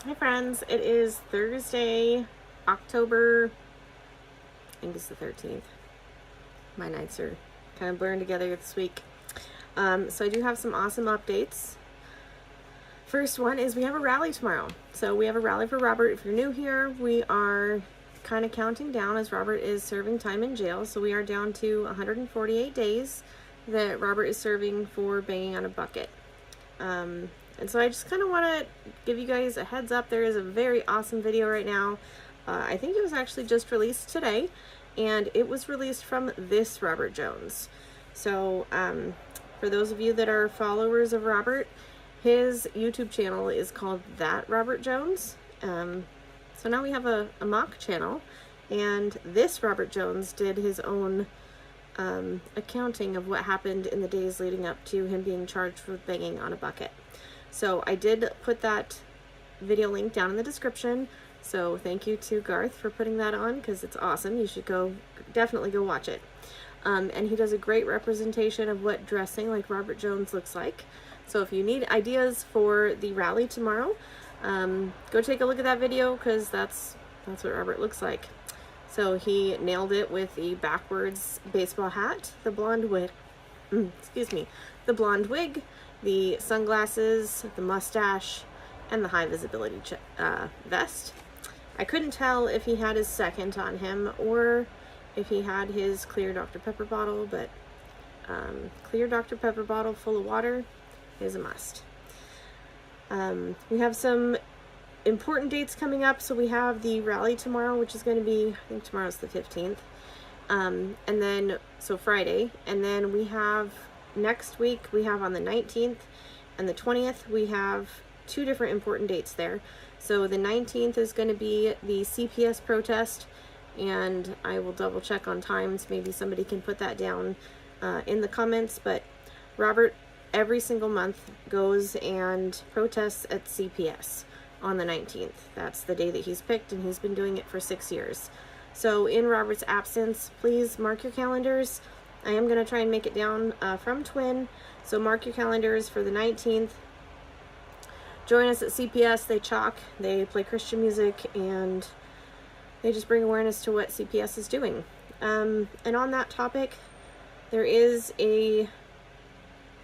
Hi friends, it is Thursday, October, I think it's the 13th. My nights are kind of blurring together this week. So I do have some awesome updates. First one is we have a rally tomorrow. So we have a rally for Robert. If you're new here, we are kind of counting down as Robert is serving time in jail. So we are down to 148 days that Robert is serving for banging on a bucket. And so I just kind of want to give you guys a heads up. There is a very awesome video right now. I think it was actually just released today, and it was released from this Robert Jones. So for those of you that are followers of Robert, his YouTube channel is called That Robert Jones. So now we have a mock channel, and this Robert Jones did his own accounting of what happened in the days leading up to him being charged with banging on a bucket. So I did put that video link down in the description. So thank you to Garth for putting that on, because it's awesome. You should definitely go watch it. And he does a great representation of what dressing like Robert Jones looks like. So if you need ideas for the rally tomorrow, go take a look at that video, because that's what Robert looks like. So he nailed it with the backwards baseball hat, the blonde wig, the blonde wig, the sunglasses, the mustache, and the high visibility vest. I couldn't tell if he had his second on him or if he had his clear Dr. Pepper bottle, but clear Dr. Pepper bottle full of water is a must. We have some important dates coming up. So we have the rally tomorrow, which is going to be, I think tomorrow's the 15th. And then, so Friday, and then we have next week, we have on the 19th and the 20th, we have two different important dates there. So the 19th is going to be the CPS protest, and I will double check on times. Maybe somebody can put that down in the comments, but Robert every single month goes and protests at CPS on the 19th. That's the day that he's picked, and he's been doing it for 6 years. So in Robert's absence, please mark your calendars. I am going to try and make it down from Twin, so mark your calendars for the 19th. Join us at CPS. They chalk, they play Christian music, and they just bring awareness to what CPS is doing. And on that topic, there is a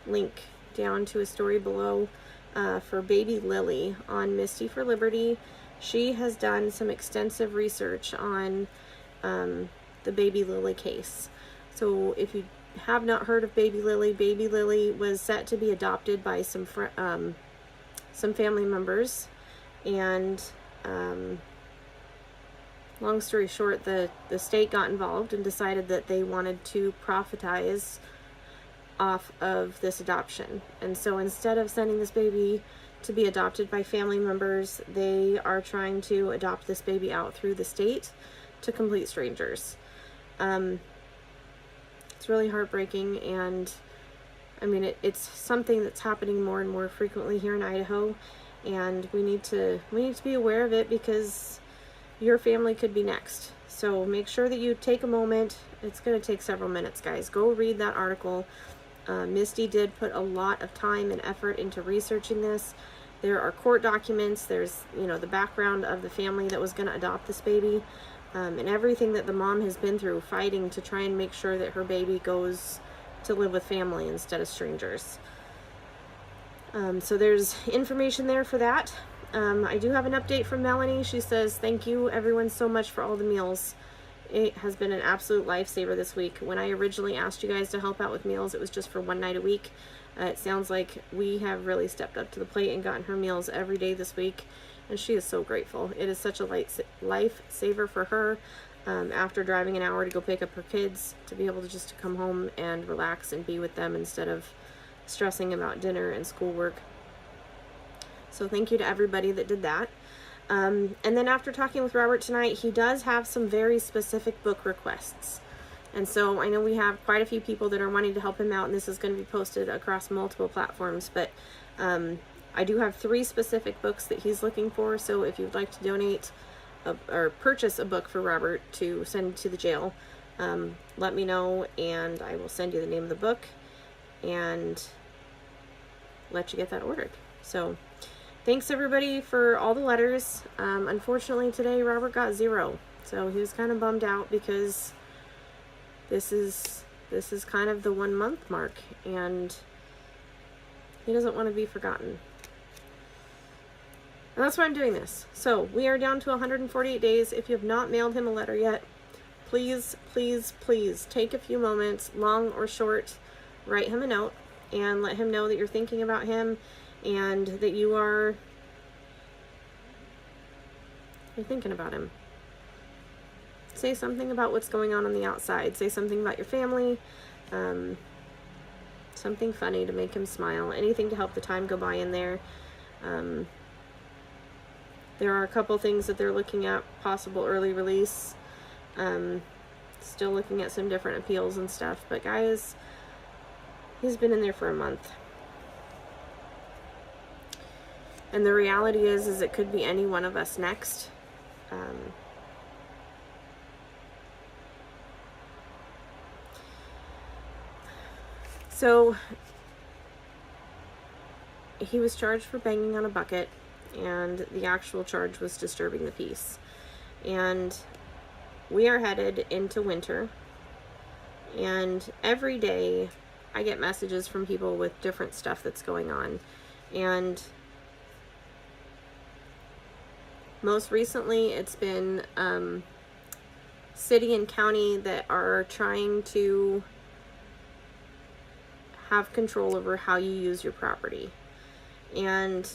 link down to a story below for baby Lily on Misty for Liberty. She has done some extensive research on the baby Lily case. So if you have not heard of baby Lily was set to be adopted by some family members, and long story short, the state got involved and decided that they wanted to profitize off of this adoption. And so instead of sending this baby to be adopted by family members, they are trying to adopt this baby out through the state to complete strangers. It's really heartbreaking, and I mean it's something that's happening more and more frequently here in Idaho, and we need to be aware of it, because your family could be next. So make sure that you take a moment. It's going to take several minutes, guys. Go read that article. Misty did put a lot of time and effort into researching this. There are court documents. There's, the background of the family that was going to adopt this baby, and everything that the mom has been through fighting to try and make sure that her baby goes to live with family instead of strangers. So there's information there for that. I do have an update from Melanie. She says, thank you everyone so much for all the meals. It has been an absolute lifesaver this week. When I originally asked you guys to help out with meals, it was just for one night a week. It sounds like we have really stepped up to the plate and gotten her meals every day this week, and she is so grateful. It is such a lifesaver for her, after driving an hour to go pick up her kids, to be able to just come home and relax and be with them instead of stressing about dinner and schoolwork. So thank you to everybody that did that. And then after talking with Robert tonight, he does have some very specific book requests. And so I know we have quite a few people that are wanting to help him out, and this is going to be posted across multiple platforms, but I do have 3 specific books that he's looking for. So if you'd like to donate or purchase a book for Robert to send to the jail, let me know, and I will send you the name of the book and let you get that ordered. So thanks everybody for all the letters. Unfortunately today Robert got 0. So he was kind of bummed out because this is kind of the 1 month mark and he doesn't want to be forgotten. And that's why I'm doing this. So we are down to 148 days. If you have not mailed him a letter yet, please, please, please take a few moments, long or short, write him a note and let him know that you're thinking about him and that you're thinking about him. Say something about what's going on the outside. Say something about your family. Something funny to make him smile. Anything to help the time go by in there. There are a couple things that they're looking at, possible early release. Still looking at some different appeals and stuff. But guys, he's been in there for a month. And the reality is it could be any one of us next. So he was charged for banging on a bucket, and the actual charge was disturbing the peace. And we are headed into winter, and every day I get messages from people with different stuff that's going on. And most recently it's been city and county that are trying to have control over how you use your property. And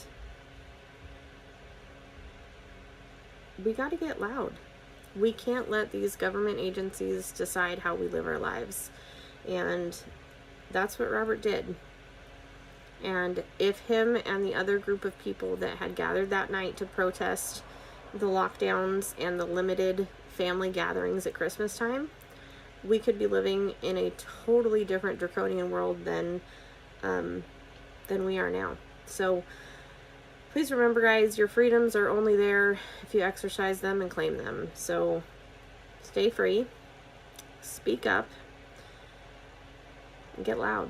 we got to get loud. We can't let these government agencies decide how we live our lives. And that's what Robert did. And if him and the other group of people that had gathered that night to protest the lockdowns and the limited family gatherings at Christmas time, we could be living in a totally different draconian world than we are now. So please remember, guys, your freedoms are only there if you exercise them and claim them. So stay free, speak up, and get loud,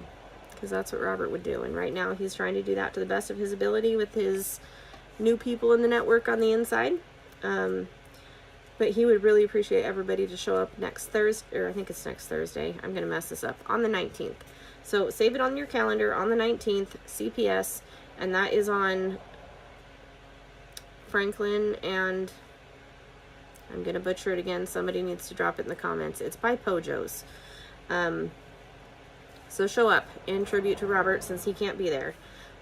because that's what Robert would do. And right now he's trying to do that to the best of his ability with his new people in the network on the inside. But he would really appreciate everybody to show up next Thursday, or I think it's next Thursday. I'm going to mess this up. On the 19th. So save it on your calendar. On the 19th, CPS, and that is on Franklin, and I'm going to butcher it again. Somebody needs to drop it in the comments. It's by Pojo's. So show up in tribute to Robert since he can't be there.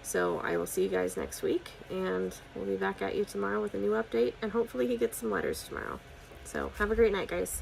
So I will see you guys next week, and we'll be back at you tomorrow with a new update, and hopefully he gets some letters tomorrow. So have a great night, guys.